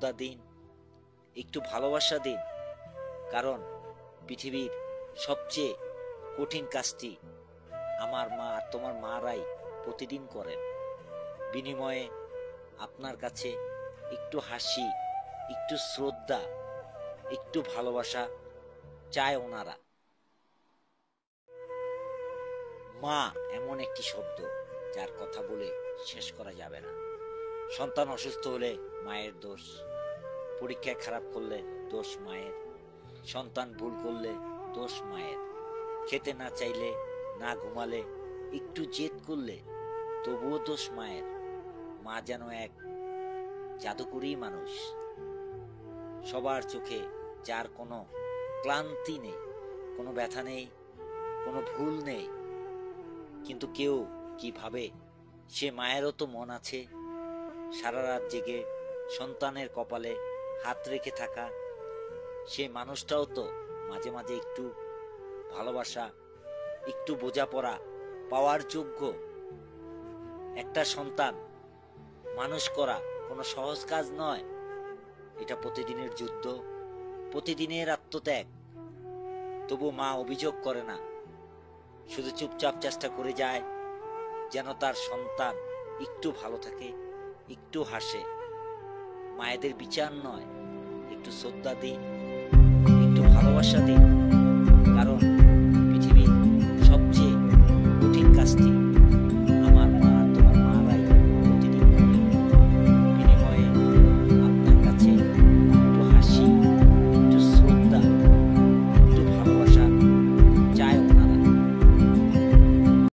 শ্রদ্ধা দিন, একটু ভালোবাসা দিন। কারণ পৃথিবীর সবচেয়ে কঠিন কাজটি আমার মা আর তোমার মারাই প্রতিদিন করেন। বিনিময়ে আপনার কাছে একটু হাসি, একটু শ্রদ্ধা, একটু ভালোবাসা চায় ওনারা। মা এমন একটি শব্দ যার কথা বলে শেষ করা যাবে না। সন্তান অসুস্থ হলে মায়ের দোষ, পরীক্ষায় খারাপ করলে দোষ মায়ের, সন্তান ভুল করলে দোষ মায়ের, খেতে না চাইলে, না ঘুমালে, একটু জেদ করলে তবুও দোষ মায়ের। মা যেন এক জাদুকরী মানুষ, সবার চোখে যার কোনো ক্লান্তি নেই, কোনো ব্যথা নেই, কোনো ভুল নেই। কিন্তু কেউ কি ভাবে সে মায়েরও তো মন আছে। সারা রাত জেগে সন্তানের কপালে হাত রেখে থাকা সে মানুষটাও তো মাঝে মাঝে একটু ভালোবাসা, একটু বোঝাপড়া পাওয়ার যোগ্য। একটা সন্তান মানুষ করা কোনো সহজ কাজ নয়। এটা প্রতিদিনের যুদ্ধ, প্রতিদিনের আত্মত্যাগ। তবু মা অভিযোগ করে না, শুধু চুপচাপ চেষ্টা করে যায় যেন তার সন্তান একটু ভালো থাকে, একটু হাসে। মায়েদের বিচার নয়, একটু শ্রদ্ধা দিন, একটু ভালোবাসা দিন।